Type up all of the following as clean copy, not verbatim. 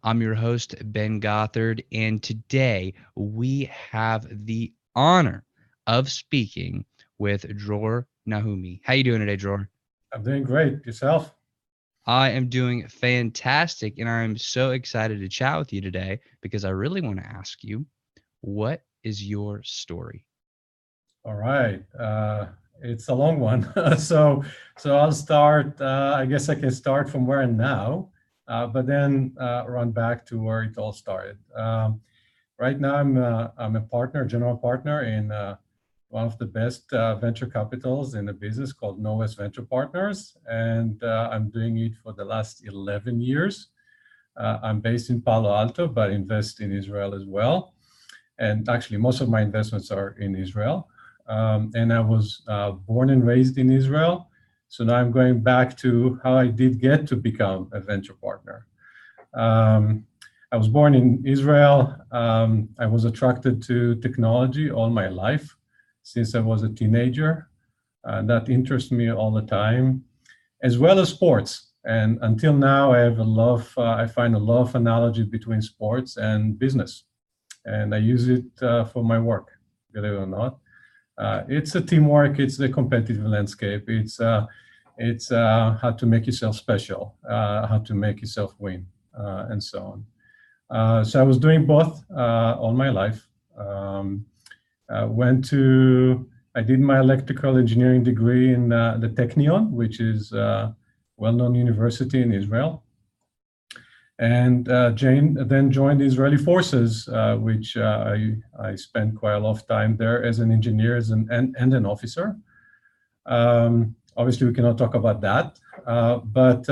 I'm your host, Ben Gothard, and today we have the honor of speaking with Dror Nahumi. How you doing today, Dror? I'm doing great. Yourself? I am doing fantastic, and I'm so excited to chat with you today because I really want to ask you, what is your story? All right. It's a long one. So I'll start. I guess I can start from where I'm now, but then run back to where it all started. Right now, I'm a partner, general partner in one of the best venture capitals in the business called Norwest Venture Partners, and I'm doing it for the last 11 years. I'm based in Palo Alto, but invest in Israel as well. And actually, most of my investments are in Israel. And I was born and raised in Israel. So now I'm going back to how I did get to become a venture partner. I was born in Israel. I was attracted to technology all my life since I was a teenager. That interests me all the time, as well as sports. And until now, I have a love. I find a lot of analogy between sports and business, and I use it for my work, believe it or not. It's a teamwork. It's the competitive landscape. It's how to make yourself special, how to make yourself win, and so on. So I was doing both all my life. I did my electrical engineering degree in the Technion, which is a well-known university in Israel. And then joined the Israeli forces, which I spent quite a lot of time there as an engineer and an officer. Obviously, we cannot talk about that, but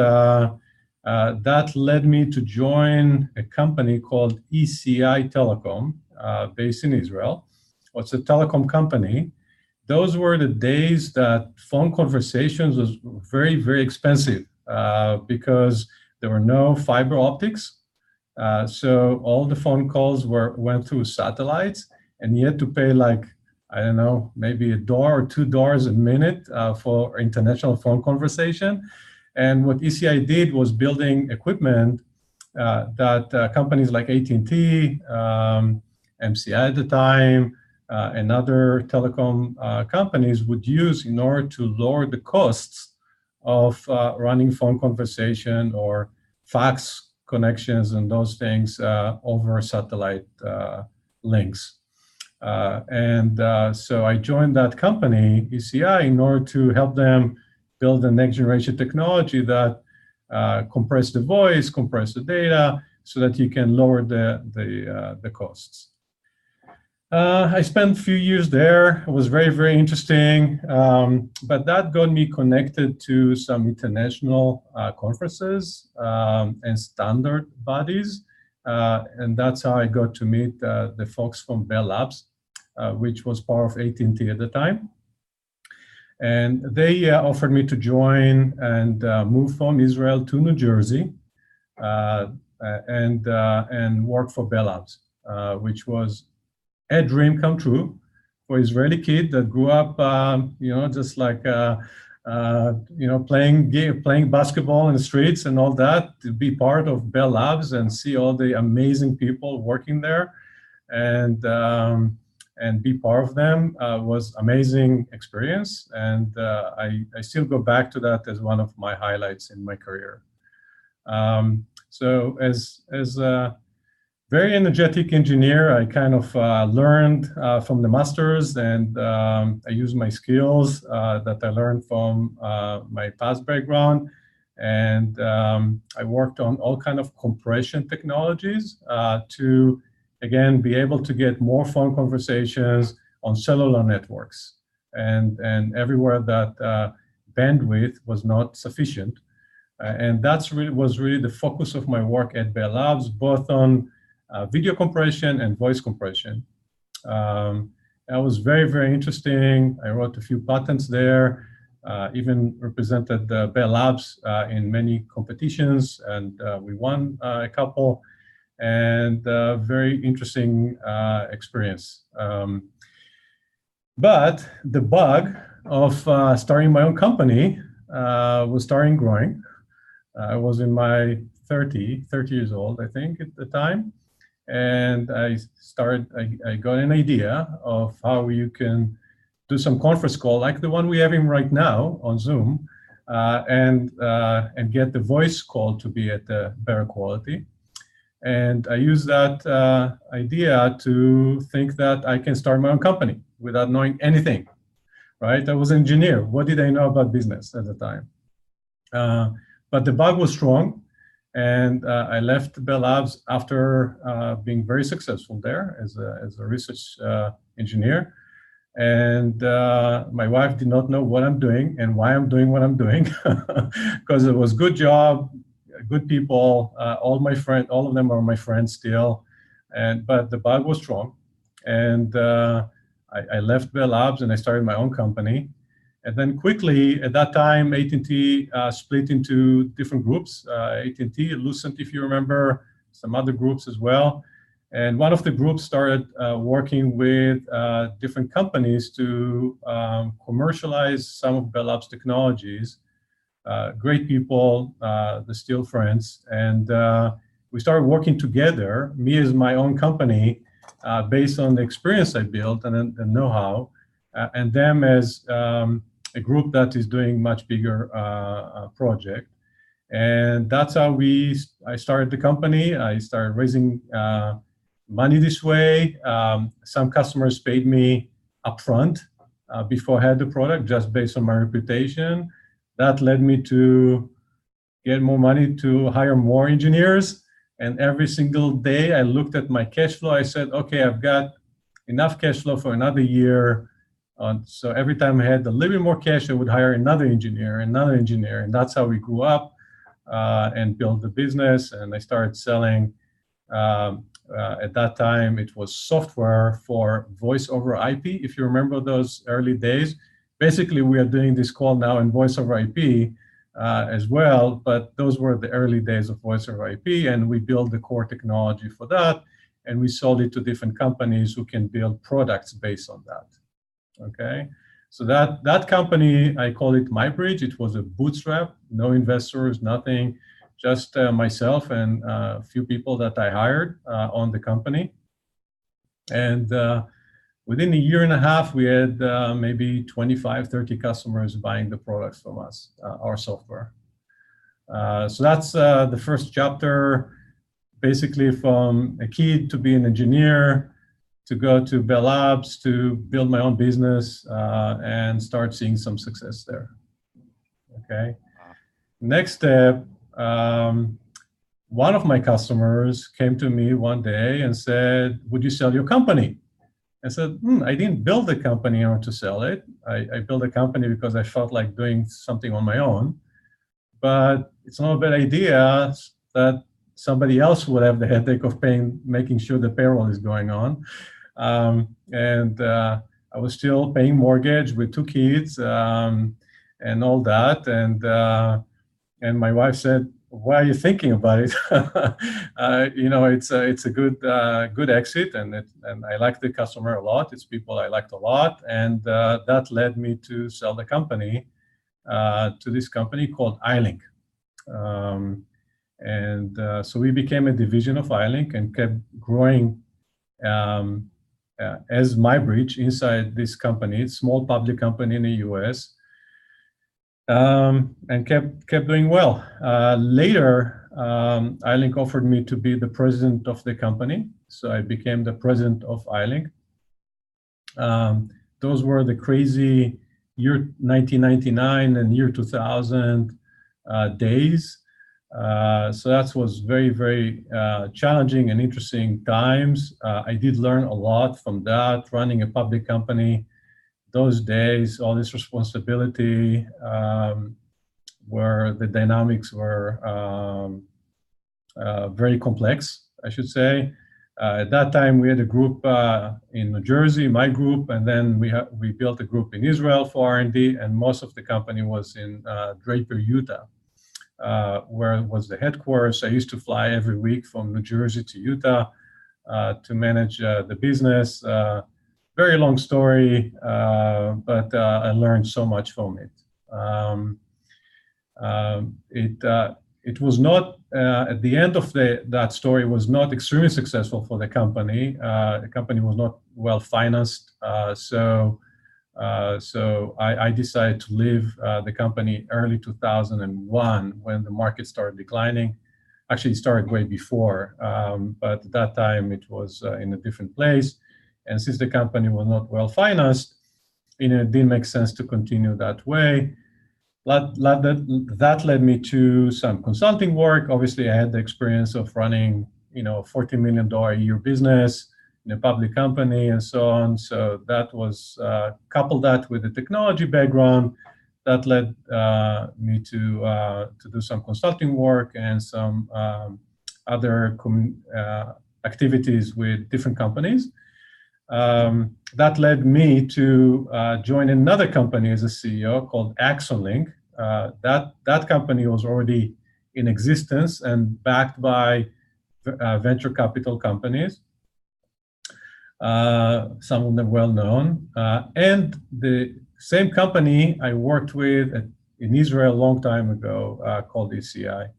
that led me to join a company called ECI Telecom, based in Israel. It's a telecom company. Those were the days that phone conversations was very, very expensive because there were no fiber optics. So all the phone calls went through satellites, and you had to pay I don't know, maybe $1 or $2 a minute for international phone conversation. And what ECI did was building equipment that companies like AT&T, MCI at the time, and other telecom companies would use in order to lower the costs of running phone conversation or fax connections and those things over satellite links. So I joined that company, ECI, in order to help them build a next generation technology that compress the voice, compress the data, so that you can lower the costs. I spent a few years there. It was very, very interesting. But that got me connected to some international conferences and standard bodies. And that's how I got to meet the folks from Bell Labs, which was part of AT&T at the time. And they offered me to join and move from Israel to New Jersey and work for Bell Labs, which was a dream come true for Israeli kid that grew up, just like, playing basketball in the streets and all that, to be part of Bell Labs and see all the amazing people working there and be part of them was amazing experience. And I still go back to that as one of my highlights in my career. So as a very energetic engineer, I kind of learned from the masters, and I used my skills that I learned from my past background. And I worked on all kind of compression technologies to, again, be able to get more phone conversations on cellular networks and everywhere that bandwidth was not sufficient. And was really the focus of my work at Bell Labs, both on video compression and voice compression. That was very, very interesting. I wrote a few patents there, even represented Bell Labs in many competitions, and we won a couple, and very interesting experience. But the bug of starting my own company was starting growing. I was in my 30 years old, I think, at the time. And I got an idea of how you can do some conference call like the one we're having right now on Zoom, and get the voice call to be at a better quality. And I used that idea to think that I can start my own company without knowing anything, right? I was an engineer. What did I know about business at the time? But the bug was strong. And I left Bell Labs after being very successful there as a research engineer. And my wife did not know what I'm doing and why I'm doing what I'm doing, because it was good job, good people, all of them are my friends still. But the bug was strong. And I left Bell Labs and I started my own company. And then quickly, at that time, AT&T split into different groups. AT&T, Lucent, if you remember, some other groups as well. And one of the groups started working with different companies to commercialize some of Bell Labs technologies. Great people, they're still friends. And we started working together, me as my own company, based on the experience I built and know-how, and them as a group that is doing much bigger project. And that's how I started the company. I started raising money this way. Some customers paid me upfront before I had the product, just based on my reputation. That led me to get more money to hire more engineers. And every single day I looked at my cash flow. I said, okay, I've got enough cash flow for another year. So every time I had a little bit more cash, I would hire another engineer. And that's how we grew up and built the business. And I started selling, at that time, it was software for voice over IP. If you remember those early days, basically we are doing this call now in voice over IP as well, but those were the early days of voice over IP, and we built the core technology for that, and we sold it to different companies who can build products based on that. Okay, so that company, I call it MyBridge. It was a bootstrap, no investors, nothing, just myself and a few people that I hired on the company. And within a year and a half, we had maybe 25, 30 customers buying the products from us, our software. So that's the first chapter, basically from a kid to be an engineer, to go to Bell Labs, to build my own business, and start seeing some success there. Okay. Next step, one of my customers came to me one day and said, would you sell your company? I said, I didn't build the company in order to sell it. I built a company because I felt like doing something on my own. But it's not a bad idea that somebody else would have the headache of making sure the payroll is going on. I was still paying mortgage with 2 kids and all that. And my wife said, why are you thinking about it? It's a good exit, and I like the customer a lot. It's people I liked a lot, and that led me to sell the company to this company called iLink. So we became a division of iLink and kept growing as MyBridge inside this company. It's a small public company in the US. And kept doing well. Later, iLink offered me to be the president of the company, so I became the president of iLink. Those were the crazy year 1999 and year 2000 days. So that was very, very challenging and interesting times. I did learn a lot from that, running a public company. Those days, all this responsibility, where the dynamics were very complex, I should say. At that time, we had a group in New Jersey, my group, and then we built a group in Israel for R&D, and most of the company was in Draper, Utah, where was the headquarters. I used to fly every week from New Jersey to Utah to manage the business. Very long story, but I learned so much from it. It was not at the end of that story was not extremely successful for the company. The company was not well financed, so I decided to leave the company early 2001 when the market started declining. Actually, it started way before, but at that time it was in a different place. And since the company was not well financed, it didn't make sense to continue that way. That led me to some consulting work. Obviously, I had the experience of running, $40 million a year business in a public company and so on. So that was coupled that with the technology background that led me to do some consulting work and some other activities with different companies. That led me to join another company as a CEO called AxonLink. That company was already in existence and backed by venture capital companies. Some of them well known. And the same company I worked with in Israel a long time ago called ECI.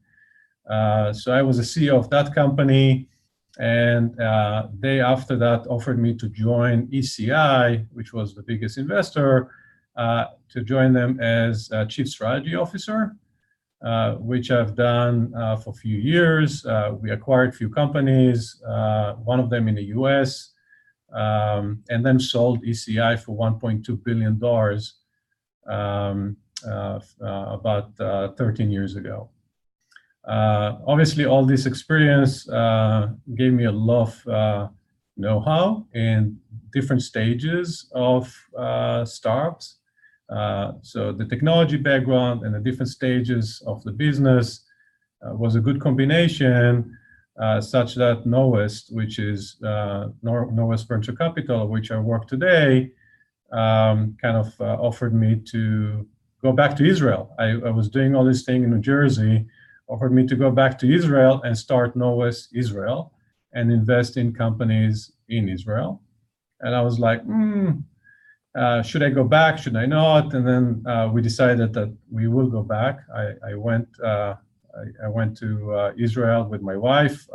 So I was a CEO of that company. And they, after that, offered me to join ECI, which was the biggest investor, to join them as Chief Strategy Officer, which I've done for a few years. We acquired a few companies, one of them in the US, and then sold ECI for $1.2 billion about 13 years ago. Obviously, all this experience gave me a lot of know-how in different stages of startups. So the technology background and the different stages of the business was a good combination, such that Norwest, which is Norwest Venture Capital, which I work today, kind of offered me to go back to Israel. I was doing all this thing in New Jersey, offered me to go back to Israel and start Norwest Israel and invest in companies in Israel. And I was like, should I go back? Should I not? And then we decided that we will go back. I went to Israel with my wife.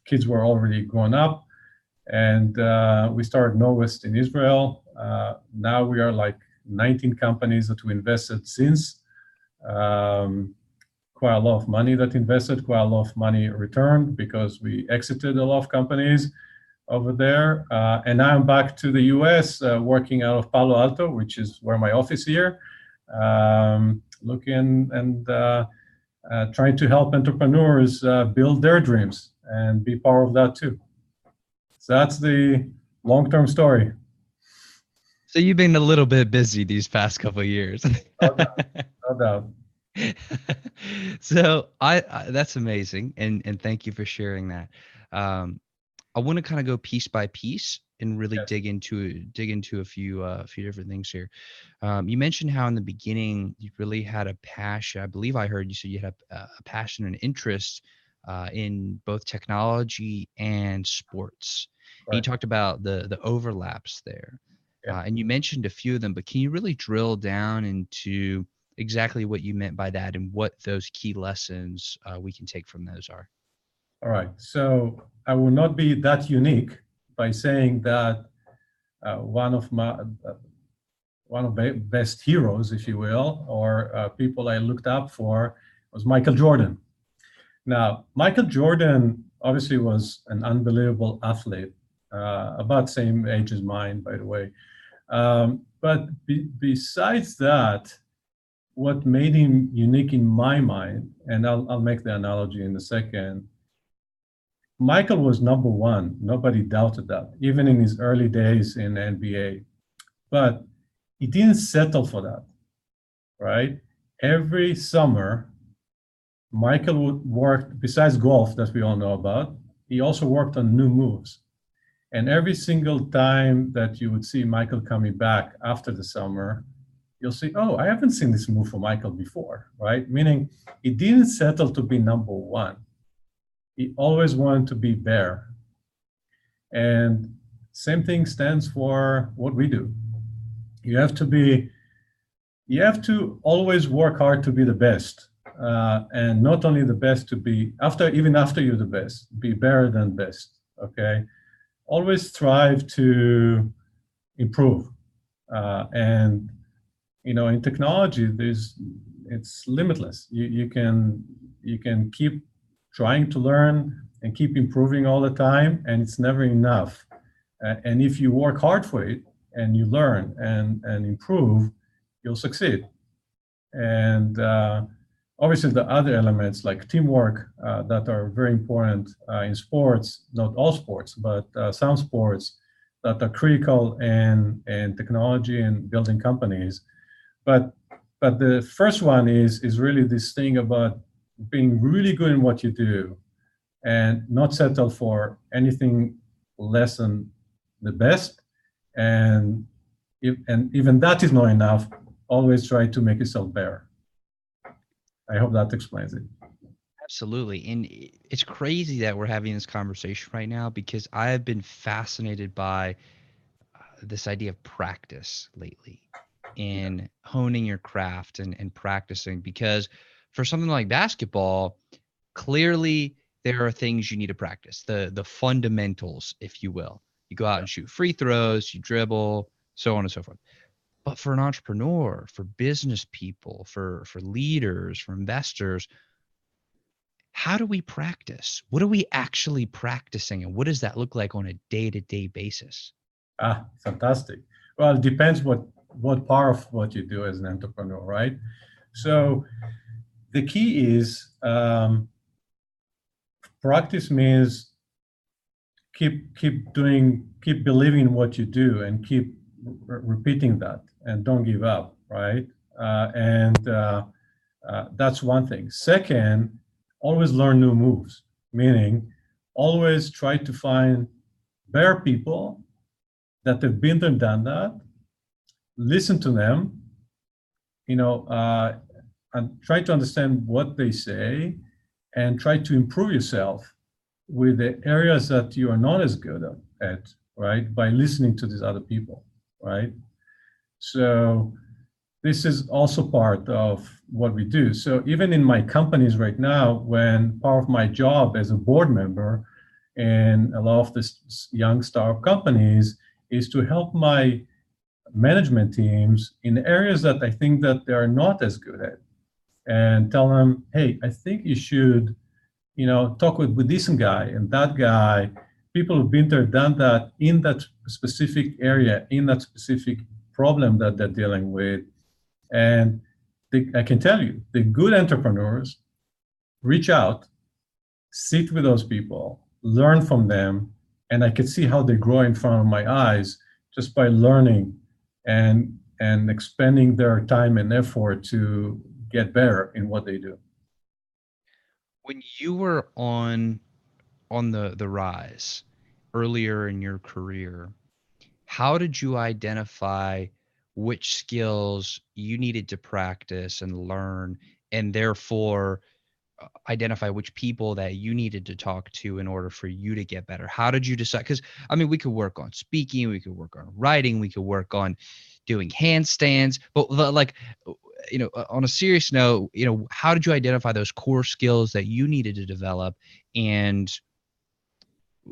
Kids were already grown up. And we started Norwest in Israel. Now we are like 19 companies that we invested since. Quite a lot of money that invested, quite a lot of money returned because we exited a lot of companies over there. And now I'm back to the US, working out of Palo Alto, which is where my office here, looking and trying to help entrepreneurs build their dreams and be part of that too. So that's the long-term story. So you've been a little bit busy these past couple of years. No doubt. No doubt. So I that's amazing, and thank you for sharing that. I want to kind of go piece by piece and really dig into a few different things here. You mentioned how in the beginning you really had a passion. I believe I heard you say you had a passion and interest in both technology and sports. And you talked about the overlaps there, and you mentioned a few of them. But can you really drill down into exactly what you meant by that and what those key lessons we can take from those are? All right. So I will not be that unique by saying that one of the best heroes, if you will, or people I looked up for was Michael Jordan. Now, Michael Jordan obviously was an unbelievable athlete, about the same age as mine, by the way. But besides that, what made him unique in my mind, and I'll make the analogy in a second, Michael was number one. Nobody doubted that, even in his early days in the NBA. But he didn't settle for that, right? Every summer, Michael would work, besides golf that we all know about, he also worked on new moves. And every single time that you would see Michael coming back after the summer, you'll see, oh, I haven't seen this move for Michael before, right? Meaning he didn't settle to be number one. He always wanted to be there. And same thing stands for what we do. You have to always work hard to be the best. and not only the best to be even after you're the best, be better than best. Okay, always strive to improve, and in technology, it's limitless. You can keep trying to learn and keep improving all the time, and it's never enough. And if you work hard for it and you learn and improve, you'll succeed. And obviously, the other elements like teamwork that are very important in sports, not all sports, but some sports that are critical in technology and building companies. But the first one is really this thing about being really good in what you do and not settle for anything less than the best. And even that is not enough. Always try to make yourself better. I hope that explains it. Absolutely. And it's crazy that we're having this conversation right now, because I have been fascinated by this idea of practice lately, in honing your craft and practicing, because for something like basketball, clearly there are things you need to practice, the fundamentals, if you will. You go out and shoot free throws, you dribble, so on and so forth. But for an entrepreneur, for business people, for leaders, for investors, how do we practice? What are we actually practicing, and what does that look like on a day-to-day basis? Fantastic. Well, it depends what part of what you do as an entrepreneur, right? So the key is practice means keep believing in what you do and keep repeating that, and don't give up, right? That's one thing. Second, always learn new moves, meaning always try to find better people that have been there and done that, listen to them, and try to understand what they say, and try to improve yourself with the areas that you are not as good at, right? By listening to these other people, right? So this is also part of what we do. So even in my companies right now, when part of my job as a board member in a lot of these young startup companies is to help my management teams in areas that I think that they are not as good at, and tell them, hey, I think you should, talk with this guy and that guy, people who've been there, done that in that specific area, in that specific problem that they're dealing with. And I can tell you, the good entrepreneurs reach out, sit with those people, learn from them, and I could see how they grow in front of my eyes just by learning and expending their time and effort to get better in what they do. When you were on the rise earlier in your career, how did you identify which skills you needed to practice and learn, and therefore identify which people that you needed to talk to in order for you to get better? How did you decide? Because we could work on speaking, we could work on writing, we could work on doing handstands, but like, on a serious note, how did you identify those core skills that you needed to develop, and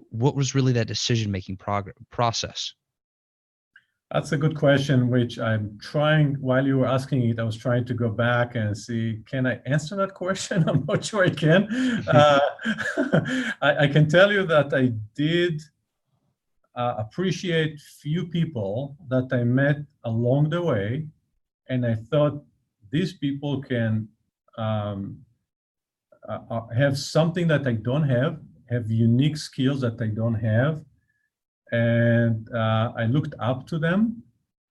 what was really that decision-making process? That's a good question, which I'm trying, while you were asking it, I was trying to go back and see, can I answer that question? I'm not sure I can. I can tell you that I did appreciate few people that I met along the way, and I thought these people can have something that I don't have unique skills that I don't have. And I looked up to them,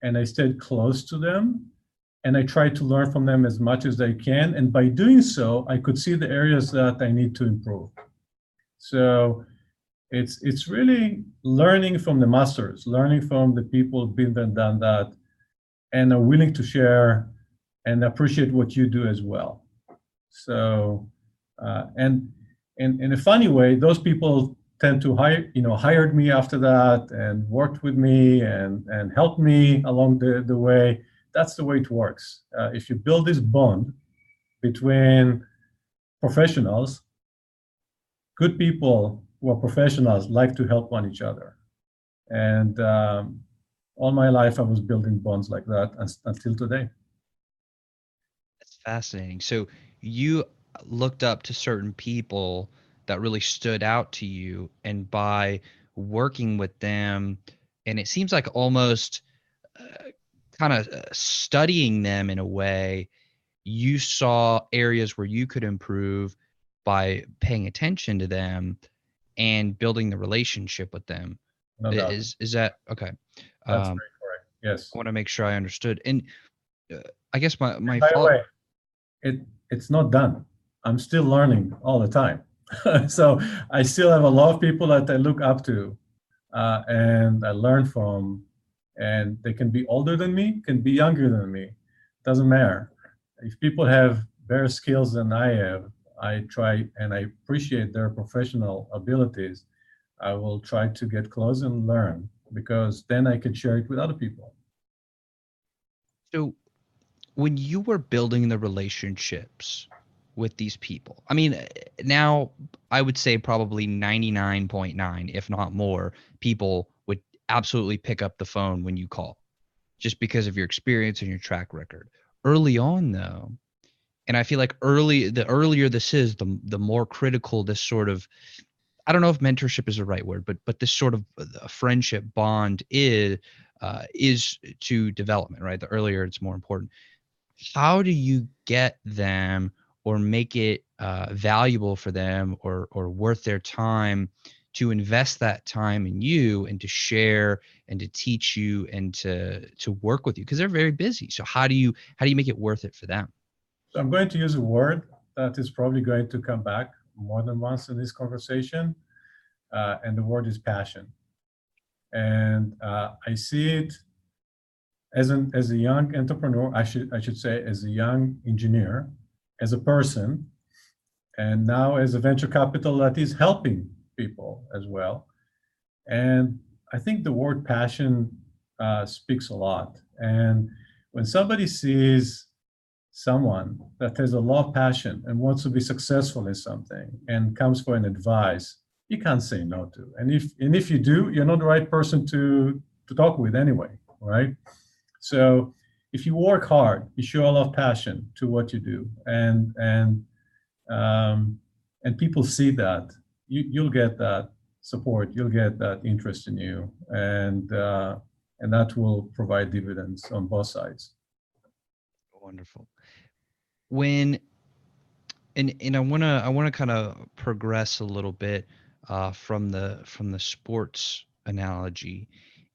and I stayed close to them, and I tried to learn from them as much as I can. And by doing so, I could see the areas that I need to improve. So it's really learning from the masters, learning from the people who've been there and done that, and are willing to share and appreciate what you do as well. So, and in a funny way, those people tend to hired me after that and worked with me and helped me along the way. That's the way it works. If you build this bond between professionals. Good people who are professionals like to help one each other. And all my life, I was building bonds like that until today. That's fascinating. So you looked up to certain people that really stood out to you, and by working with them, and it seems like almost kind of studying them in a way, you saw areas where you could improve by paying attention to them and building the relationship with them. No doubt. Is that okay? That's I very correct. Yes. want to make sure I understood. And I guess my And my by the fault. way, it's not done. I'm still learning all the time. So I still have a lot of people that I look up to, and I learn from, and they can be older than me, can be younger than me. Doesn't matter. If people have better skills than I have, I try and I appreciate their professional abilities. I will try to get close and learn, because then I can share it with other people. So when you were building the relationships with these people, I mean, now I would say probably 99.9, if not more, people would absolutely pick up the phone when you call just because of your experience and your track record. Early on, though, and I feel like the earlier this is, the more critical this sort of, I don't know if mentorship is the right word, but this sort of friendship bond is to development, right? The earlier it's more important. How do you get them or make it valuable for them or worth their time to invest that time in you and to share and to teach you and to work with you, because they're very busy? So how do you make it worth it for them? So I'm going to use a word that is probably going to come back more than once in this conversation, and the word is passion. And I see it as a young entrepreneur. I should say, as a young engineer, as a person, and now as a venture capital that is helping people as well. And I think the word passion speaks a lot. And when somebody sees someone that has a lot of passion and wants to be successful in something and comes for an advice, you can't say no to. And if you do, you're not the right person to talk with anyway, right? So if you work hard, you show a lot of passion to what you do, and people see that, you'll get that support, you'll get that interest in you, and that will provide dividends on both sides. Wonderful. When and I wanna kind of progress a little bit from the sports analogy,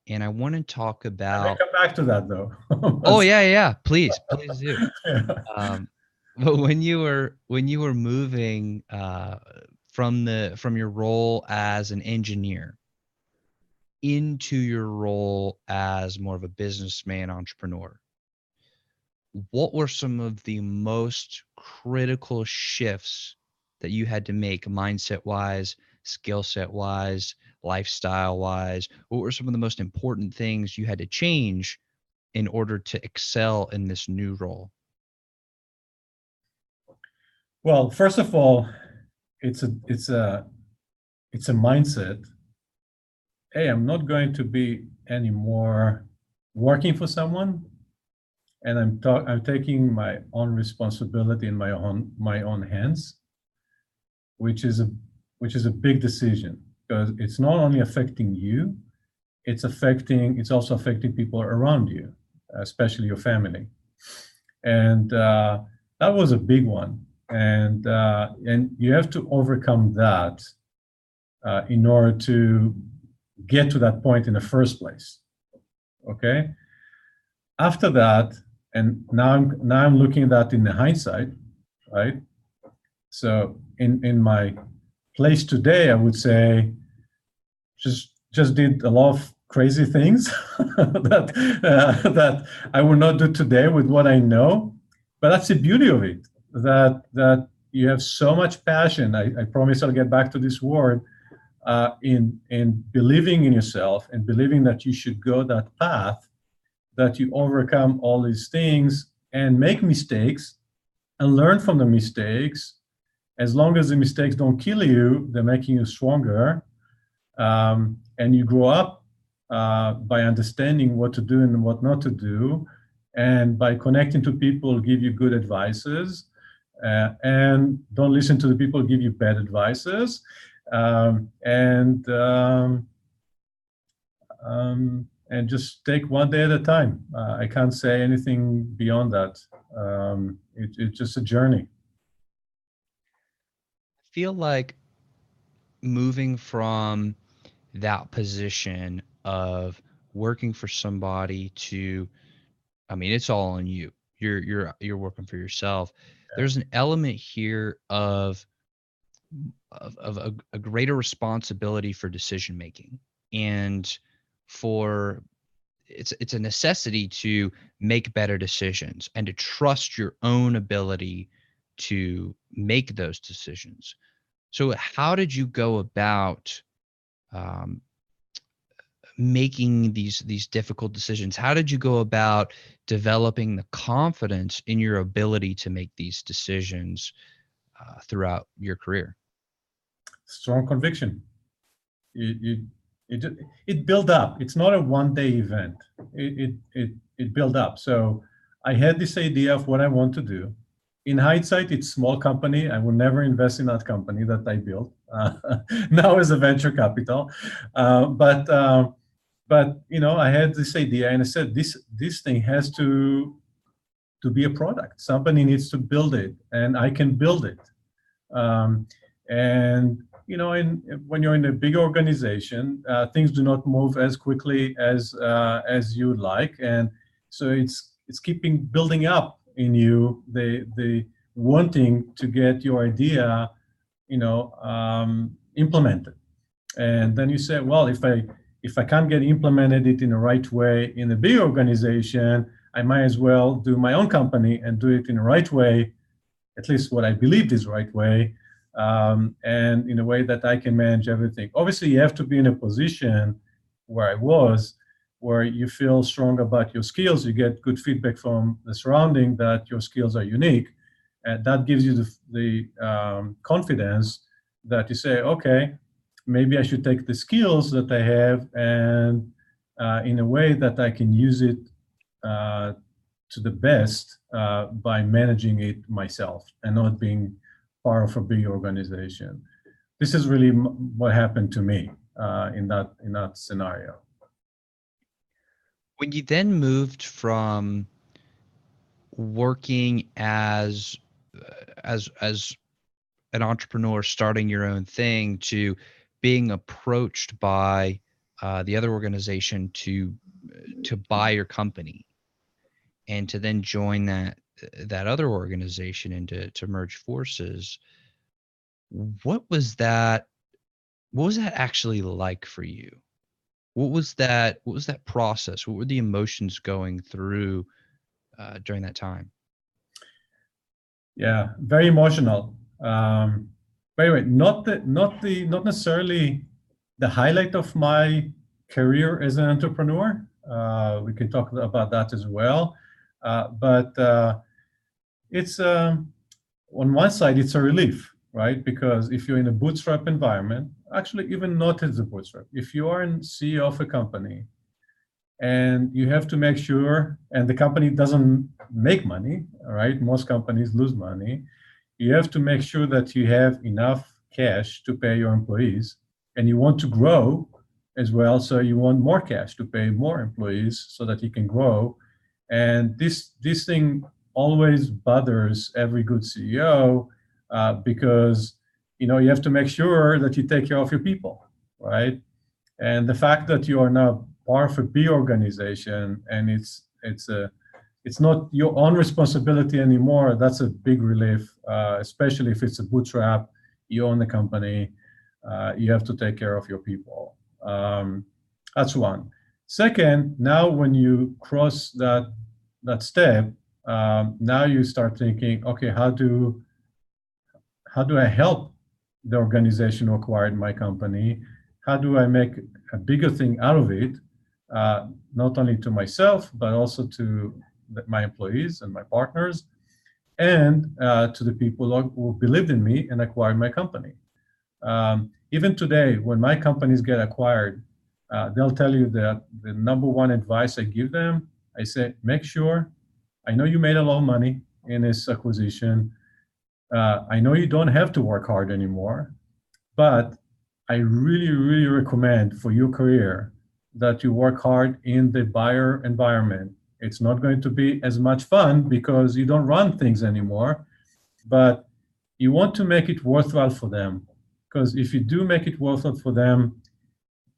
and I want to talk I may about. come back to that though. Oh yeah, yeah, please do. Yeah. Um, but when you were moving from your role as an engineer into your role as more of a businessman entrepreneur, what were some of the most critical shifts that you had to make mindset wise, skill set wise, lifestyle wise? What were some of the most important things you had to change in order to excel in this new role? Well, first of all, it's a mindset. Hey, I'm not going to be anymore working for someone, and I'm taking my own responsibility in my own hands, which is a big decision, because it's not only affecting you, it's also affecting people around you, especially your family. And that was a big one. And you have to overcome that in order to get to that point in the first place. Okay. After that, and now I'm looking at that in the hindsight, right? So in my place today, I would say just did a lot of crazy things that I would not do today with what I know. But that's the beauty of it, that you have so much passion. I promise I'll get back to this word, in believing in yourself and believing that you should go that path, that you overcome all these things and make mistakes, and learn from the mistakes. As long as the mistakes don't kill you, they're making you stronger. And you grow up by understanding what to do and what not to do, and by connecting to people who give you good advices, and don't listen to the people who give you bad advices, and just take one day at a time. I can't say anything beyond that. It's just a journey. I feel like moving from that position of working for somebody to, I mean, it's all on you. You're working for yourself. There's an element here of a greater responsibility for decision making, and for it's a necessity to make better decisions and to trust your own ability to make those decisions. So how did you go about making these difficult decisions? How did you go about developing the confidence in your ability to make these decisions throughout your career? Strong conviction. It built up. It's not a one-day event. It built up. So I had this idea of what I want to do. In hindsight, it's a small company. I will never invest in that company that I built. Now as a venture capital, but I had this idea, and I said this thing has to be a product. Somebody needs to build it, and I can build it. And when you're in a big organization, things do not move as quickly as you'd like, and so it's keeping building up in you the wanting to get your idea, implemented. And then you say, well, if I can't get implemented it in the right way in a big organization, I might as well do my own company and do it in the right way, at least what I believed is the right way, and in a way that I can manage everything. Obviously, you have to be in a position where I was, where you feel strong about your skills, you get good feedback from the surrounding that your skills are unique, and that gives you the confidence that you say, okay, maybe I should take the skills that I have and in a way that I can use it to the best by managing it myself and not being part of a big organization. This is really what happened to me in that scenario. When you then moved from working as an entrepreneur, starting your own thing, to being approached by the other organization to buy your company, and to then join that other organization and to merge forces, what was that actually like for you? What was that process? What were the emotions going through during that time? Yeah, very emotional. By the way, not necessarily the highlight of my career as an entrepreneur. We can talk about that as well. But it's on one side, it's a relief, right? Because if you're in a bootstrap environment, actually even not as a bootstrap, if you are in CEO of a company and you have to make sure, and the company doesn't make money, all right? Most companies lose money. You have to make sure that you have enough cash to pay your employees, and you want to grow as well, so you want more cash to pay more employees so that you can grow. And this thing always bothers every good CEO because you have to make sure that you take care of your people, right? And the fact that you are now part of a big organization and it's not your own responsibility anymore, that's a big relief, especially if it's a bootstrap, you own the company, you have to take care of your people. That's one. Second, now when you cross that step, now you start thinking, okay, how do I help the organization who acquired my company? How do I make a bigger thing out of it, not only to myself, but also to my employees and my partners? and to the people who believed in me and acquired my company. Even today, when my companies get acquired, they'll tell you that the number one advice I give them, I say, make sure, I know you made a lot of money in this acquisition. I know you don't have to work hard anymore, but I really, really recommend for your career that you work hard in the buyer environment. It's not going to be as much fun because you don't run things anymore, but you want to make it worthwhile for them. Because if you do make it worthwhile for them,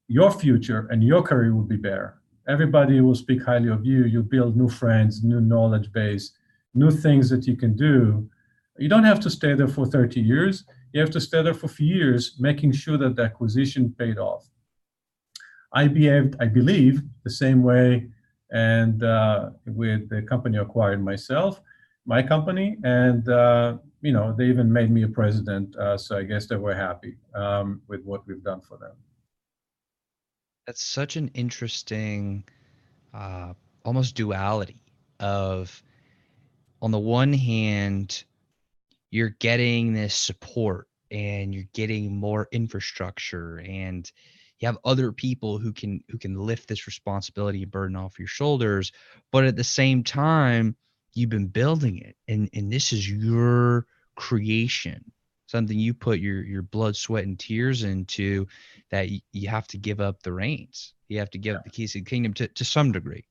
your future and your career will be better. Everybody will speak highly of you. You build new friends, new knowledge base, new things that you can do. You don't have to stay there for 30 years. You have to stay there for a few years, making sure that the acquisition paid off. I behaved, I believe, the same way, and with the company acquired myself, my company, and they even made me a president. So I guess they were happy with what we've done for them. That's such an interesting, almost duality of, on the one hand, you're getting this support and you're getting more infrastructure, and you have other people who can lift this responsibility and burden off your shoulders. But at the same time, you've been building it, and this is your creation, something you put your blood, sweat, and tears into, that you have to give up the reins. You have to give up the keys of the kingdom to some degree.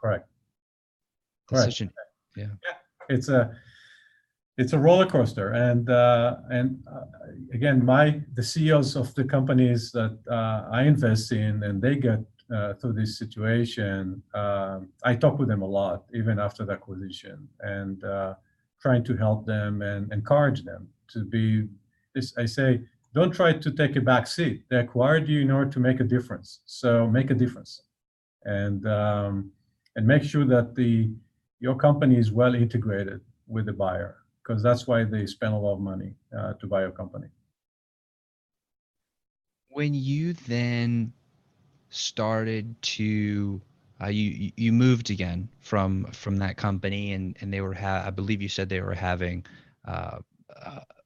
Correct. That's such an, yeah. It's a roller coaster, and again, the CEOs of the companies that I invest in, and they get through this situation. I talk with them a lot, even after the acquisition, and trying to help them and encourage them to be. I say, don't try to take a back seat. They acquired you in order to make a difference. So make a difference, and make sure that your company is well integrated with the buyer, because that's why they spend a lot of money to buy your company. When you then started to, you moved again from that company, and they were I believe you said they were having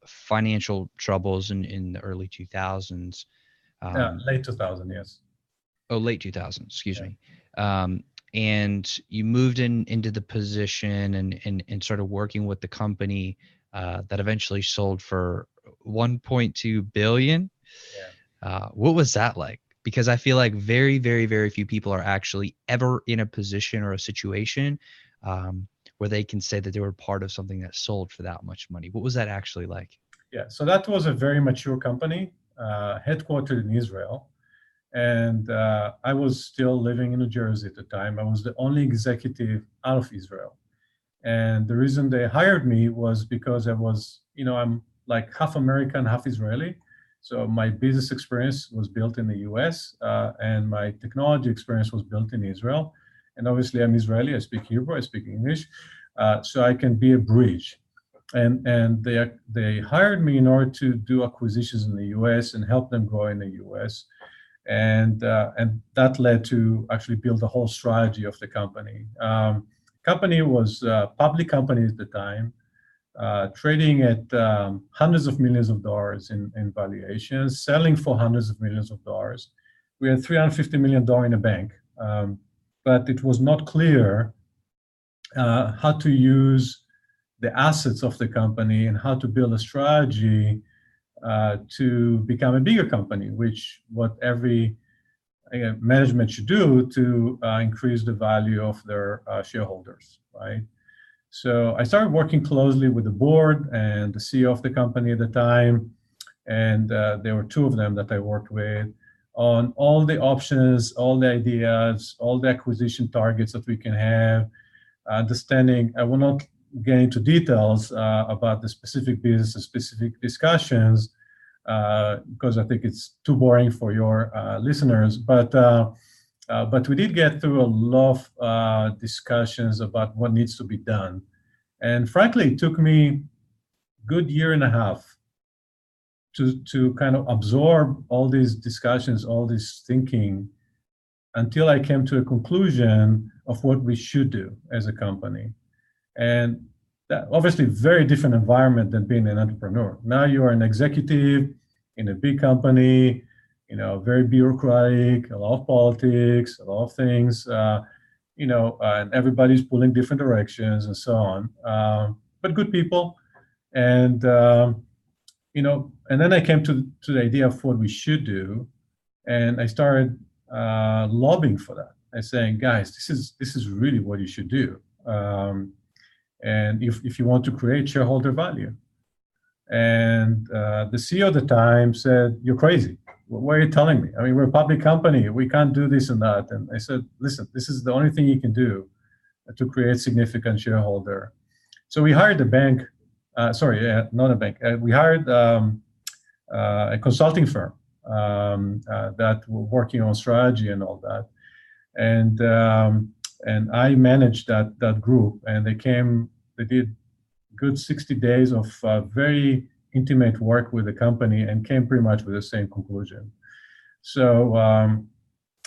financial troubles in the early 2000s. Late 2000, yes. Oh, late 2000s, excuse me. And you moved into the position and started working with the company that eventually sold for 1.2 billion. What was that like? Because I feel like very, very, very few people are actually ever in a position or a situation where they can say that they were part of something that sold for that much money. What was that actually like? Yeah, so that was a very mature company, headquartered in Israel. And I was still living in New Jersey at the time. I was the only executive out of Israel. And the reason they hired me was because I'm like half American, half Israeli. So my business experience was built in the US, and my technology experience was built in Israel. And obviously I'm Israeli, I speak Hebrew, I speak English, so I can be a bridge. And they hired me in order to do acquisitions in the US and help them grow in the US. And that led to actually build the whole strategy of the company. Company was a public company at the time, trading at hundreds of millions of dollars in valuations, selling for hundreds of millions of dollars. We had $350 million in a bank, but it was not clear how to use the assets of the company and how to build a strategy to become a bigger company, which what every management should do to increase the value of their shareholders, right? So I started working closely with the board and the CEO of the company at the time, and there were two of them that I worked with on all the options, all the ideas, all the acquisition targets that we can have, understanding. I will not get into details about the specific business and specific discussions, because I think it's too boring for your listeners. But we did get through a lot of discussions about what needs to be done. And frankly, it took me a good year and a half to kind of absorb all these discussions, all this thinking, until I came to a conclusion of what we should do as a company. And that obviously very different environment than being an entrepreneur. Now you are an executive in a big company, very bureaucratic, a lot of politics, a lot of things, and everybody's pulling different directions and so on. But good people. And, and then I came to the idea of what we should do. And I started lobbying for that. I saying, guys, this is really what you should do. And if you want to create shareholder value. And the CEO at the time said, you're crazy. What are you telling me? I mean, we're a public company. We can't do this and that. And I said, listen, this is the only thing you can do to create significant shareholder. So we hired a bank. Not a bank. We hired a consulting firm that were working on strategy and all that. And I managed that group, and they did good 60 days of very intimate work with the company and came pretty much with the same conclusion. So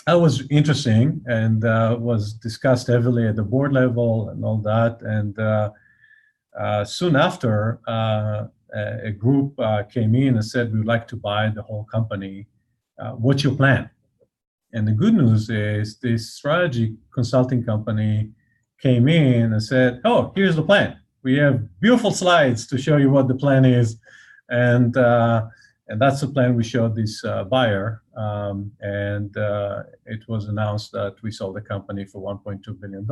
that was interesting and was discussed heavily at the board level and all that. And soon after, a group came in and said, we would like to buy the whole company. What's your plan? And the good news is this strategy consulting company came in and said, oh, here's the plan. We have beautiful slides to show you what the plan is. And that's the plan we showed this buyer. And it was announced that we sold the company for $1.2 billion.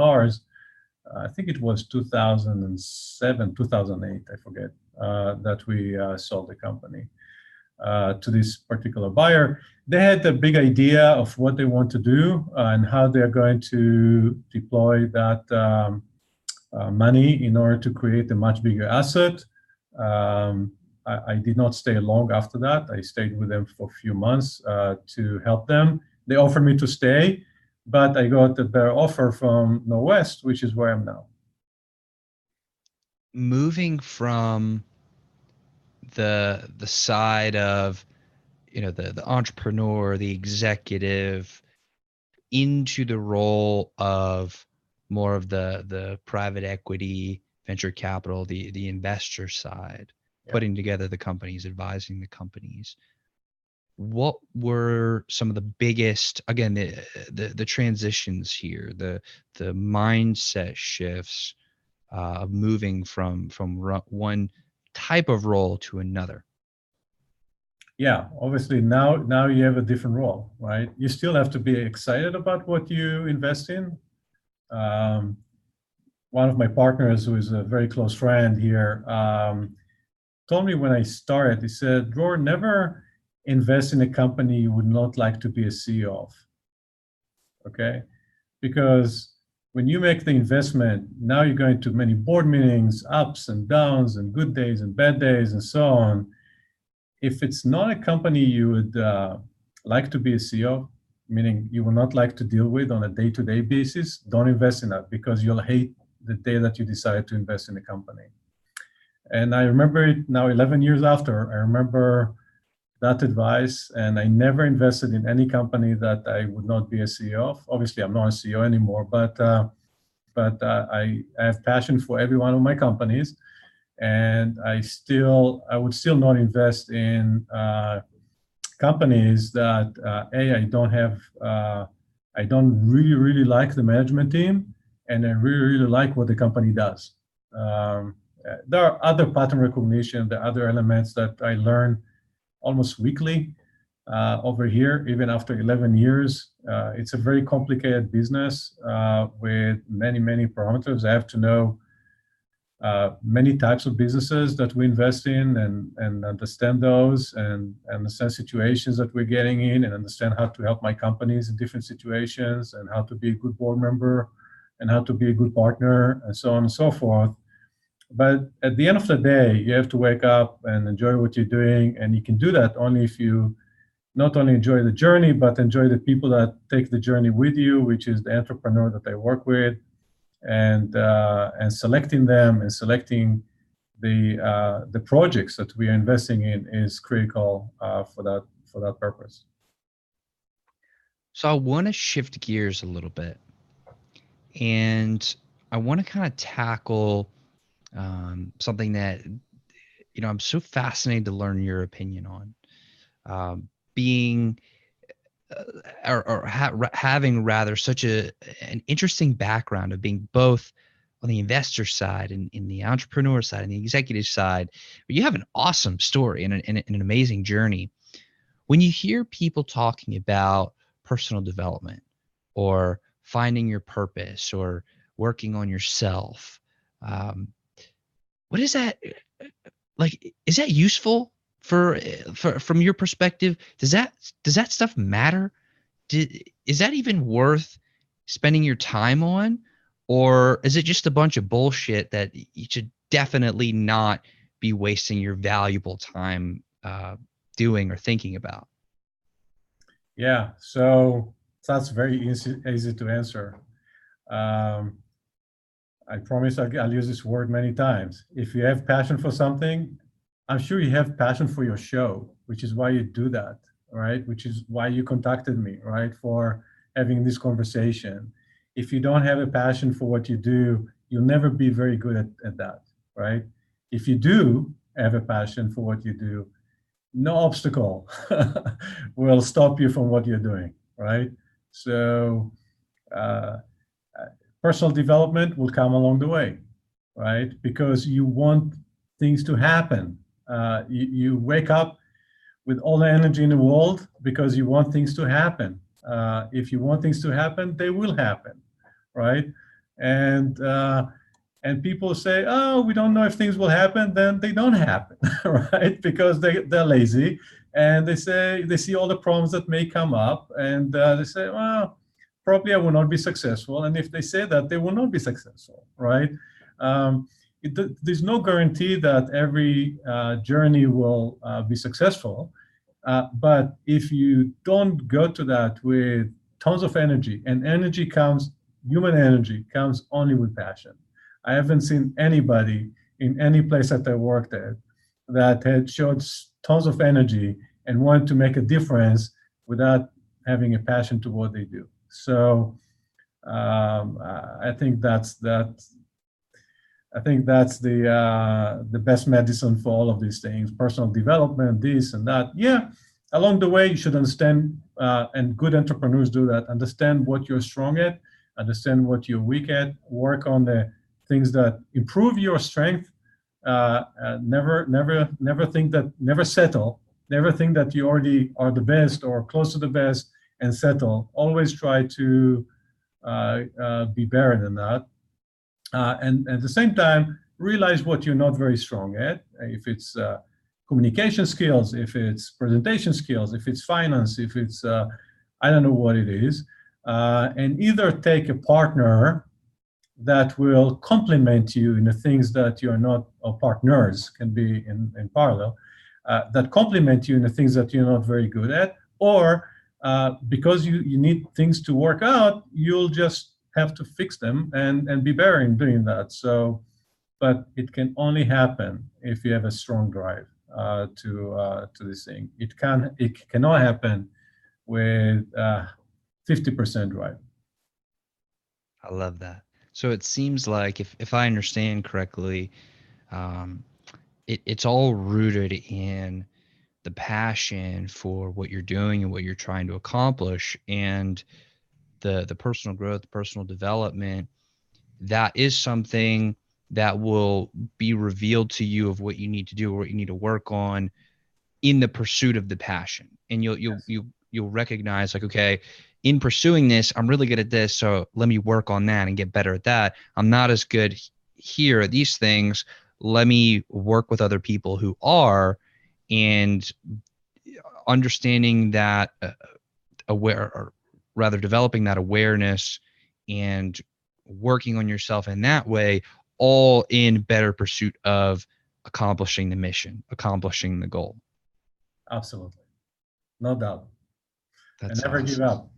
I think it was 2007, 2008, I forget, that we sold the company to this particular buyer. They had a big idea of what they want to do and how they're going to deploy that money in order to create a much bigger asset. I did not stay long after that. I stayed with them for a few months to help them. They offered me to stay, but I got a better offer from Norwest, which is where I'm now. Moving from the side of the entrepreneur, the executive, into the role of more of the private equity, venture capital, the investor side, putting together the companies, advising the companies. What were some of the biggest, again, the transitions here, the mindset shifts of moving from one type of role to another? Yeah, obviously now you have a different role, right? You still have to be excited about what you invest in. One of my partners, who is a very close friend here, told me when I started, he said, Dror, never invest in a company you would not like to be a CEO of, okay? Because when you make the investment, now you're going to many board meetings, ups and downs and good days and bad days and so on. If it's not a company you would like to be a CEO, meaning you will not like to deal with on a day-to-day basis, don't invest in that, because you'll hate the day that you decide to invest in a company. And I remember it now 11 years after, I remember that advice, and I never invested in any company that I would not be a CEO of. Obviously, I'm not a CEO anymore, but I have passion for every one of my companies. And I would still not invest in companies that I don't really like the management team, and I really like what the company does. There are other pattern recognition, there are other elements that I learn almost weekly over here, even after 11 years. It's a very complicated business with many parameters. I have to know many types of businesses that we invest in and understand those and understand situations that we're getting in and understand how to help my companies in different situations and how to be a good board member and how to be a good partner and so on and so forth. But at the end of the day, you have to wake up and enjoy what you're doing. And you can do that only if you not only enjoy the journey, but enjoy the people that take the journey with you, which is the entrepreneur that I work with. And selecting them and selecting the projects that we are investing in is critical for that purpose. So I want to shift gears a little bit, and I want to kind of tackle something that, I'm so fascinated to learn your opinion on. Being having rather such an interesting background of being both on the investor side and in the entrepreneur side and the executive side, but you have an awesome story and an amazing journey. When you hear people talking about personal development or finding your purpose or working on yourself, what is that like? Is that useful for from your perspective? Does that stuff matter? Is that even worth spending your time on, or is it just a bunch of bullshit that you should definitely not be wasting your valuable time doing or thinking about? Yeah, so that's very easy to answer. Um, I promise I'll use this word many times. If you have passion for something, I'm sure you have passion for your show, which is why you do that, right? Which is why you contacted me, right? For having this conversation. If you don't have a passion for what you do, you'll never be very good at that, right? If you do have a passion for what you do, no obstacle will stop you from what you're doing, right? So, uh, personal development will come along the way, right? Because you want things to happen. You wake up with all the energy in the world because you want things to happen. If you want things to happen, they will happen, right? And and people say, "Oh, we don't know if things will happen." Then they don't happen, right? Because they're lazy, and they see all the problems that may come up, and they say, "Well, probably I will not be successful." And if they say that, they will not be successful, right? Um, there's no guarantee that every journey will be successful. But if you don't go to that with tons of energy, and human energy comes only with passion. I haven't seen anybody in any place that I worked at that had showed tons of energy and wanted to make a difference without having a passion to what they do. So I think that's the best medicine for all of these things: personal development, this and that. Yeah, along the way you should understand, and good entrepreneurs do that. Understand what you're strong at, understand what you're weak at. Work on the things that improve your strength. Never think that. Never settle. Never think that you already are the best or close to the best and settle. Always try to be better than that. And at the same time, realize what you're not very strong at. If it's communication skills, if it's presentation skills, if it's finance, if it's I don't know what it is, and either take a partner that will complement you in the things that you're not, or partners can be in parallel, that complement you in the things that you're not very good at, or because you need things to work out, you'll just have to fix them and be better in doing that. So, but it can only happen if you have a strong drive to this thing. It cannot happen with 50% drive. I love that. So it seems like if I understand correctly, um, it's all rooted in the passion for what you're doing and what you're trying to accomplish, and the personal growth, personal development. That is something that will be revealed to you of what you need to do or what you need to work on in the pursuit of the passion. And you'll recognize, like, okay, in pursuing this, I'm really good at this, so let me work on that and get better at that. I'm not as good here at these things. Let me work with other people who are, and understanding that aware, or rather developing that awareness and working on yourself in that way, all in better pursuit of accomplishing the mission, accomplishing the goal. Absolutely, no doubt. And That's never give awesome. up.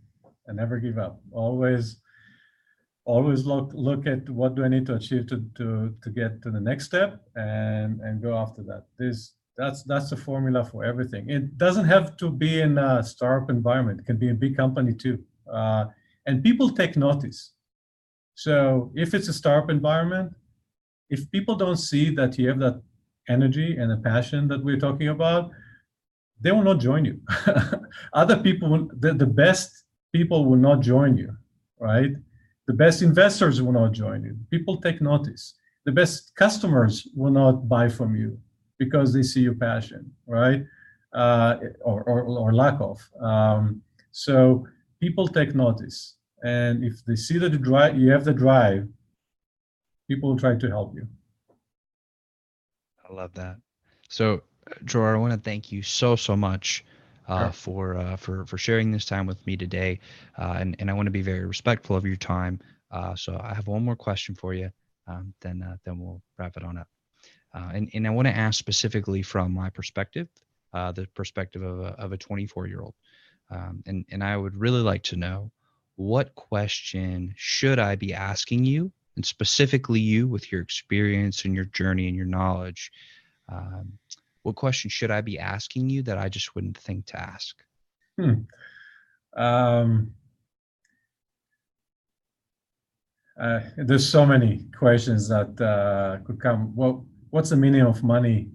And never give up. Always look at what do I need to achieve to get to the next step, and go after that. That's the formula for everything. It doesn't have to be in a startup environment. It can be a big company too, and people take notice. So if it's a startup environment, if people don't see that you have that energy and a passion that we're talking about, they will not join you. Other people, the best people will not join you, right? The best investors will not join you. People take notice. The best customers will not buy from you because they see your passion, right? Or lack of. So people take notice. And if they see that you have the drive, people will try to help you. I love that. So, Dror, I want to thank you so much Sure. for sharing this time with me today, and I want to be very respectful of your time. So I have one more question for you, then we'll wrap it on up. And I want to ask specifically from my perspective, the perspective of a 24-year-old, and I would really like to know, what question should I be asking you, and specifically you with your experience and your journey and your knowledge. Um, what question should I be asking you that I just wouldn't think to ask? Um, there's so many questions that could come. Well, what's the meaning of money?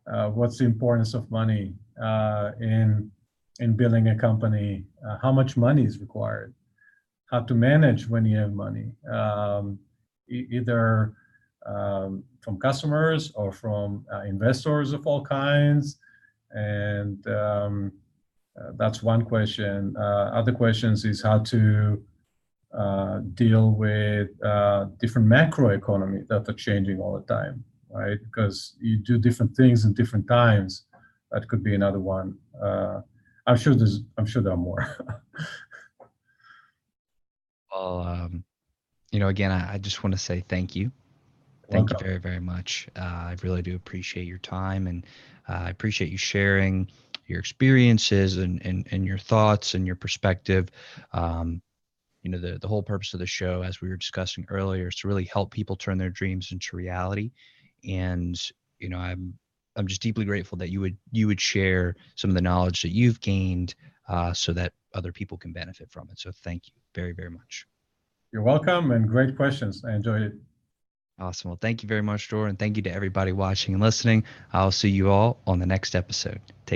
What's the importance of money in building a company? How much money is required? How to manage when you have money? Either from customers or from investors of all kinds, and that's one question. Other questions is how to deal with different macroeconomy that are changing all the time, right? Because you do different things in different times. That could be another one. I'm sure there are more. Well, again, I just want to say thank you. Thank you Welcome. very much. I really do appreciate your time, and I appreciate you sharing your experiences and your thoughts and your perspective. Um, the whole purpose of the show, as we were discussing earlier, is to really help people turn their dreams into reality. And I'm just deeply grateful that you would share some of the knowledge that you've gained, so that other people can benefit from it. So thank you very much. You're welcome, and great questions. I enjoyed it. Awesome. Well, thank you very much, Dror, and thank you to everybody watching and listening. I'll see you all on the next episode. Take